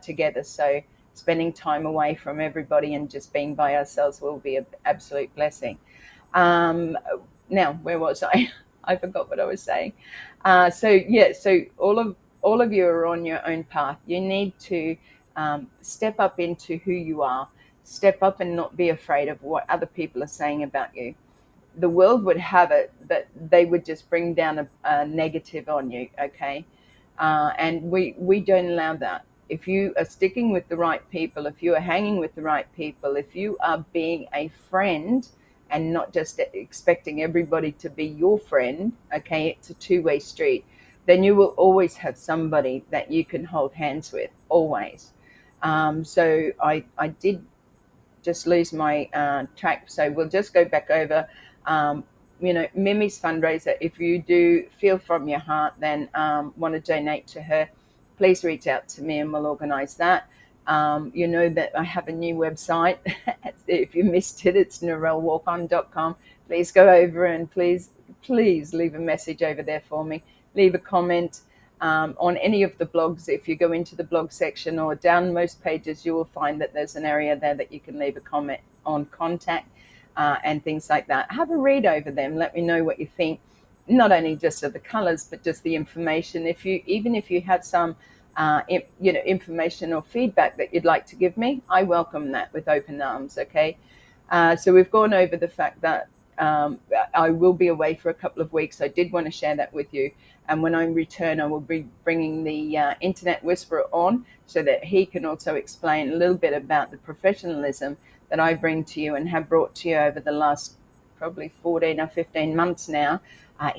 together. So spending time away from everybody and just being by ourselves will be an absolute blessing. Um, Now, where was I? I forgot what I was saying. So all of you are on your own path. You need to step up into who you are. Step up and not be afraid of what other people are saying about you. The world would have it that they would just bring down a negative on you, okay? And we don't allow that. If you are sticking with the right people, if you are hanging with the right people, if you are being a friend and not just expecting everybody to be your friend, okay, it's a two-way street, then you will always have somebody that you can hold hands with, always. So I did just lose my track. So we'll just go back over, Mimi's fundraiser. If you do feel from your heart, then want to donate to her, please reach out to me and we'll organise that. You know that I have a new website. If you missed it, it's narellewarcon.com. Please go over and please leave a message over there for me. Leave a comment. On any of the blogs, if you go into the blog section or down most pages, you will find that there's an area there that you can leave a comment on contact and things like that. Have a read over them. Let me know what you think, not only just of the colors, but just the information. Even if you have some information or feedback that you'd like to give me, I welcome that with open arms. Okay. So we've gone over the fact that I will be away for a couple of weeks. I did want to share that with you. And when I return, I will be bringing the Internet Whisperer on so that he can also explain a little bit about the professionalism that I bring to you and have brought to you over the last probably 14 or 15 months now.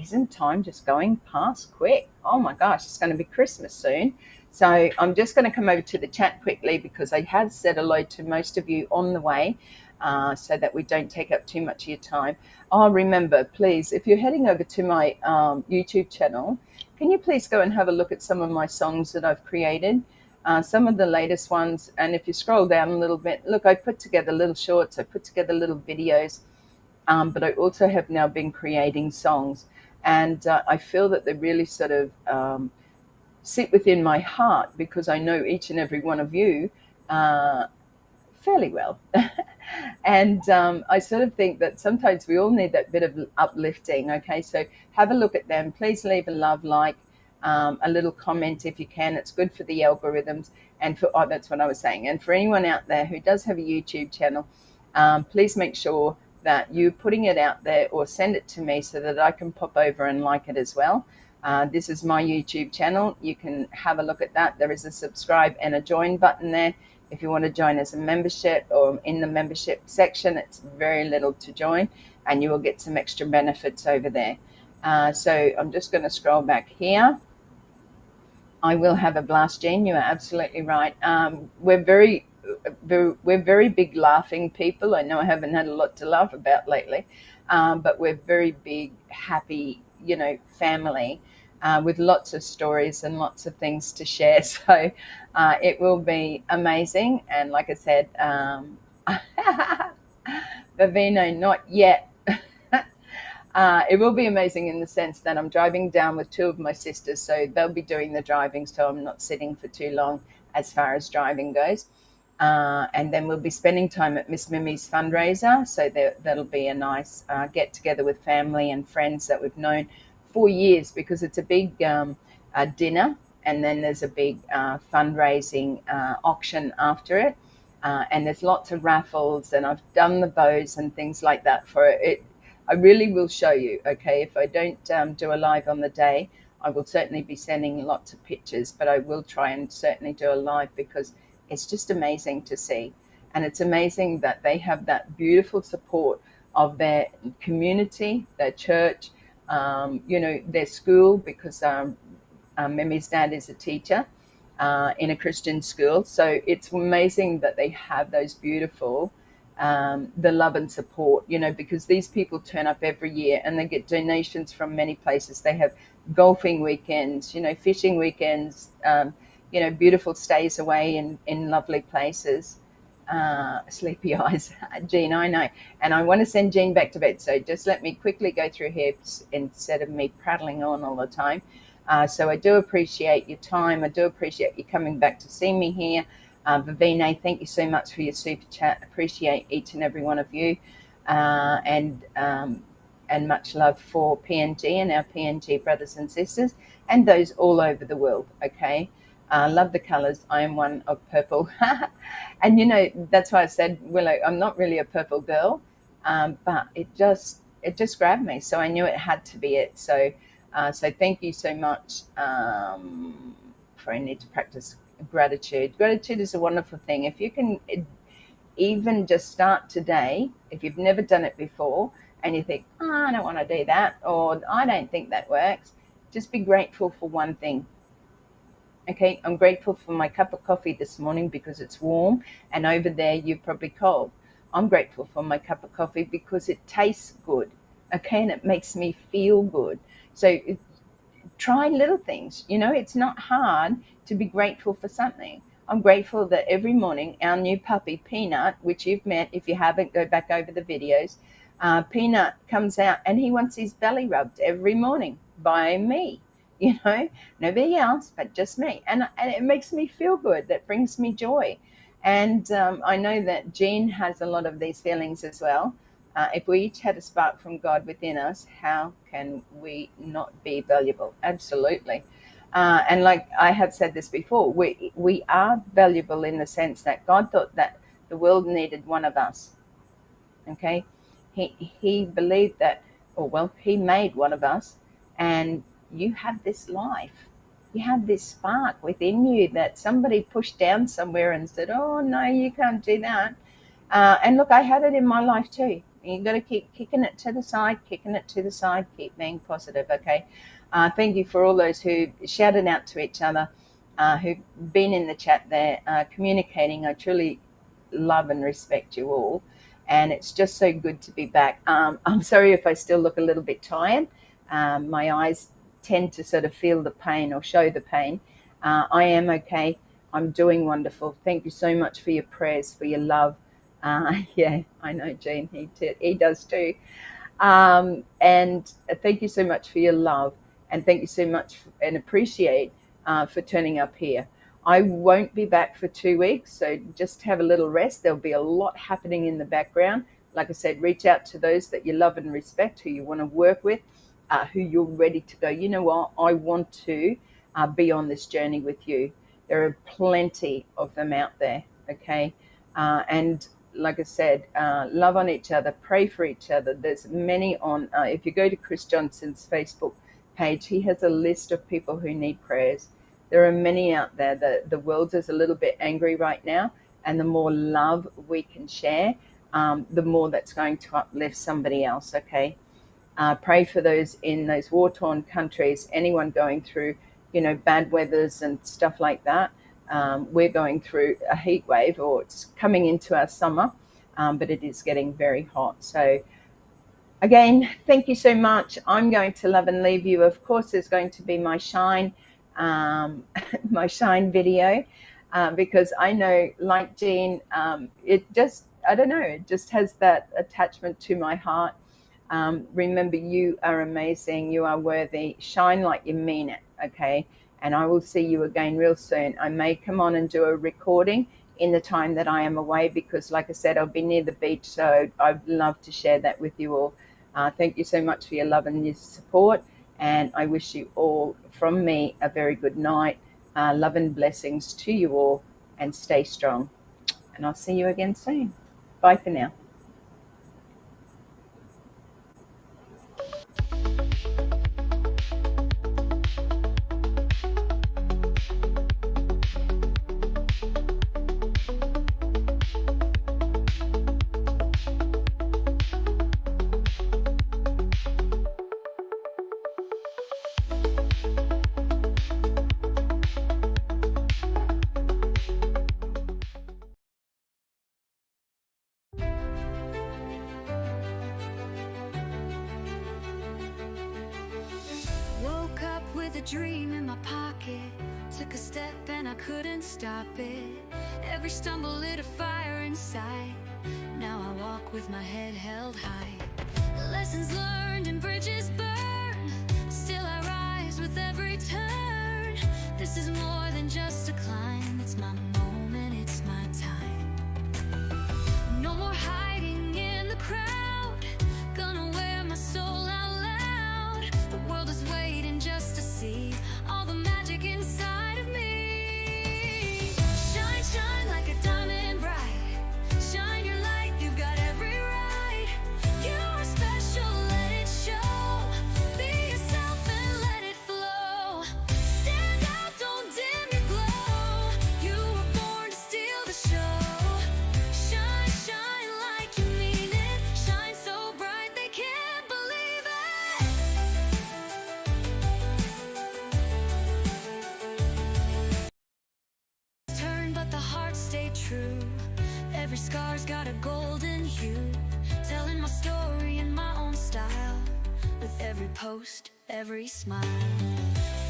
Isn't time just going past quick? Oh my gosh, it's going to be Christmas soon. So I'm just going to come over to the chat quickly because I had said hello to most of you on the way. So that we don't take up too much of your time. Oh, remember, please, if you're heading over to my YouTube channel, can you please go and have a look at some of my songs that I've created, some of the latest ones. And if you scroll down a little bit, look, I put together little shorts, I put together little videos, but I also have now been creating songs. And I feel that they really sort of sit within my heart because I know each and every one of you fairly well. And I sort of think that sometimes we all need that bit of uplifting. Okay, so have a look at them. Please leave a love, like, a little comment if you can. It's good for the algorithms. And that's what I was saying. And for anyone out there who does have a YouTube channel, please make sure that you're putting it out there or send it to me so that I can pop over and like it as well. This is my YouTube channel. You can have a look at that. There is a subscribe and a join button there. If you want to join as a membership or in the membership section, it's very little to join and you will get some extra benefits over there. So I'm just going to scroll back here. I will have a blast, Jean. You are absolutely right. We're very big laughing people. I know I haven't had a lot to laugh about lately, but we're very big, happy, family. With lots of stories and lots of things to share. So it will be amazing. And like I said, Vivino, not yet. It will be amazing in the sense that I'm driving down with two of my sisters. So they'll be doing the driving. So I'm not sitting for too long as far as driving goes. And then we'll be spending time at Miss Mimi's fundraiser. So that'll be a nice get together with family and friends that we've known for years, because it's a big dinner and then there's a big fundraising auction after it, and there's lots of raffles, and I've done the bows and things like that for it. I really will show you. Okay, if I don't do a live on the day, I will certainly be sending lots of pictures, but I will try and certainly do a live because it's just amazing to see. And it's amazing that they have that beautiful support of their community, their church, their school, because Mimi's dad is a teacher in a Christian school. So it's amazing that they have those beautiful the love and support, because these people turn up every year and they get donations from many places. They have golfing weekends, fishing weekends, beautiful stays away in lovely places. Sleepy eyes, Jean, I know. And I want to send Jean back to bed. So just let me quickly go through here instead of me prattling on all the time. So I do appreciate your time. I do appreciate you coming back to see me here. Vivine, thank you so much for your super chat. Appreciate each and every one of you. And much love for PNG and our PNG brothers and sisters and those all over the world, okay? Love the colours. I am one of purple. And, that's why I said, Willow, I'm not really a purple girl, but it just grabbed me. So I knew it had to be it. So thank you so much for I need to practice gratitude. Gratitude is a wonderful thing. If you can even just start today, if you've never done it before and you think, I don't want to do that, or I don't think that works, just be grateful for one thing. Okay, I'm grateful for my cup of coffee this morning because it's warm, and over there you're probably cold. I'm grateful for my cup of coffee because it tastes good, okay, and it makes me feel good. So try little things. It's not hard to be grateful for something. I'm grateful that every morning our new puppy, Peanut, which you've met, if you haven't, go back over the videos. Peanut comes out and he wants his belly rubbed every morning by me. Nobody else, but just me. And it makes me feel good. That brings me joy. And I know that Jean has a lot of these feelings as well. If we each had a spark from God within us, how can we not be valuable? Absolutely. And like I have said this before, we are valuable in the sense that God thought that the world needed one of us. Okay? He believed that, he made one of us, and you have this life. You have this spark within you that somebody pushed down somewhere and said, oh, no, you can't do that. And look, I had it in my life too. You've got to keep kicking it to the side, keep being positive, okay? Thank you for all those who shouted out to each other, who've been in the chat there, communicating. I truly love and respect you all. And it's just so good to be back. I'm sorry if I still look a little bit tired. My eyes tend to sort of feel the pain or show the pain. I am okay. I'm doing wonderful. Thank you so much for your prayers, for your love. Yeah, I know, Jean, he does too. And thank you so much for your love. And thank you so much and appreciate for turning up here. I won't be back for 2 weeks, so just have a little rest. There'll be a lot happening in the background. Like I said, reach out to those that you love and respect, who you want to work with, who you're ready to go, you know what, I want to be on this journey with you. There are plenty of them out there, okay? And like I said, love on each other, pray for each other. There's many on, if you go to Chris Johnson's Facebook page, he has a list of people who need prayers. There are many out there. The world is a little bit angry right now, and the more love we can share, the more that's going to uplift somebody else, okay? Pray for those in those war-torn countries, anyone going through, bad weathers and stuff like that. We're going through a heat wave, or it's coming into our summer, but it is getting very hot. So again, thank you so much. I'm going to love and leave you. Of course, there's going to be my shine, my shine video, because I know, like Jean, it just, I don't know, it just has that attachment to my heart. Remember, you are amazing. You are worthy. Shine like you mean it, okay? And I will see you again real soon. I may come on and do a recording in the time that I am away because, like I said, I'll be near the beach. So I'd love to share that with you all. Thank you so much for your love and your support. And I wish you all, from me, a very good night. Love and blessings to you all. And stay strong. And I'll see you again soon. Bye for now. a dream in my pocket. Took a step and I couldn't stop it. Every stumble lit a fire inside. Now I walk with my head held high. Lessons learned and bridges burned. Still I rise with every turn. This is more than just a climb. It's my moment, it's my time. No more hiding in the crowd. Gonna wear my soul out loud. The world is waiting just to see all the magic inside of me. Shine, shine like a diamond bright. Shine your light, you've got every right. You are special, let it show. Be yourself and let it flow. Stand out, don't dim your glow. You were born to steal the show. Shine, shine like you mean it. Shine so bright they can't believe it. Turn, but the heart stayed true. Every scar's got a golden hue. Telling my story in my own style. With every post, every smile.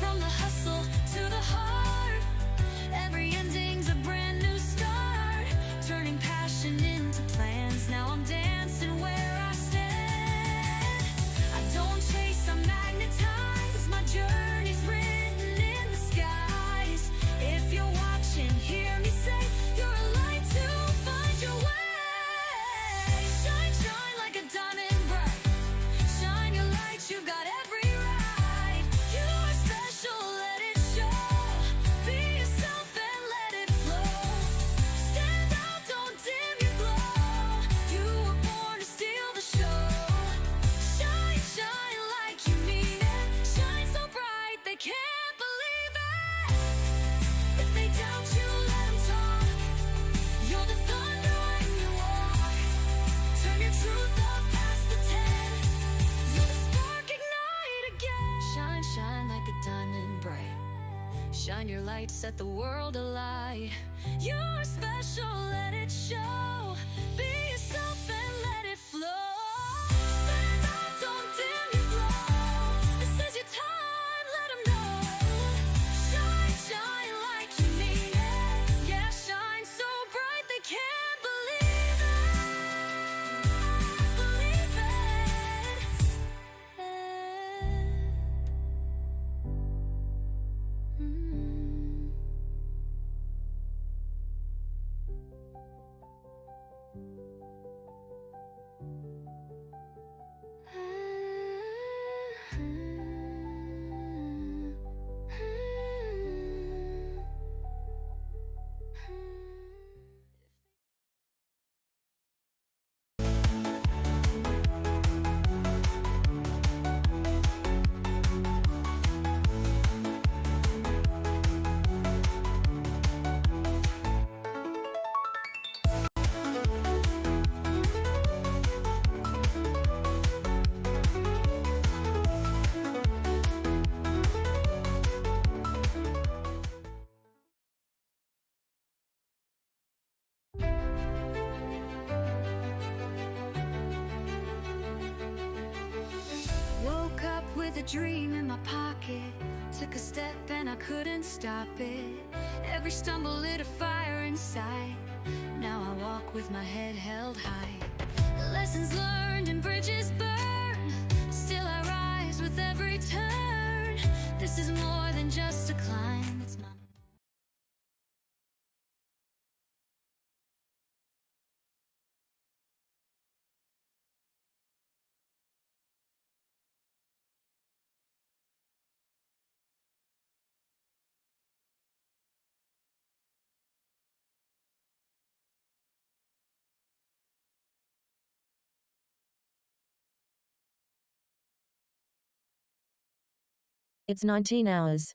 From the hustle to the heart. Every ending's a brand new start. Turning passion into plans. Now I'm dancing where I stand. I don't chase, I'm magnetized. My journey's written in the skies. If you're watching, hear me say, you're a light to find your way. Shine, shine like a diamond bright. Shine your light, you've got every right. You are special, let it show. Be yourself and let it flow. Stand out, don't dim your glow. You were born to steal the show. Shine, shine like you mean it. Shine so bright they can't believe it. If they doubt you, let them talk. You're the thunder when you walk. Turn your truth up past the 10. You're the spark, ignite again. Shine, shine like a diamond bright. Shine your light, set the world alight. You're special, let it show. Be yourself and let it flow. Stand out, don't dim your glow. This is your time, let 'em know. Shine, shine like you mean it. Yeah, shine so bright they can't believe it. Believe it. Woke up with a dream in my pocket. Took a step and I couldn't stop it. Every stumble lit a fire inside. Now I walk with my head held high. Lessons learned and bridges burned. Still I rise with every turn. This is more than just a climb. It's my It's 19 hours.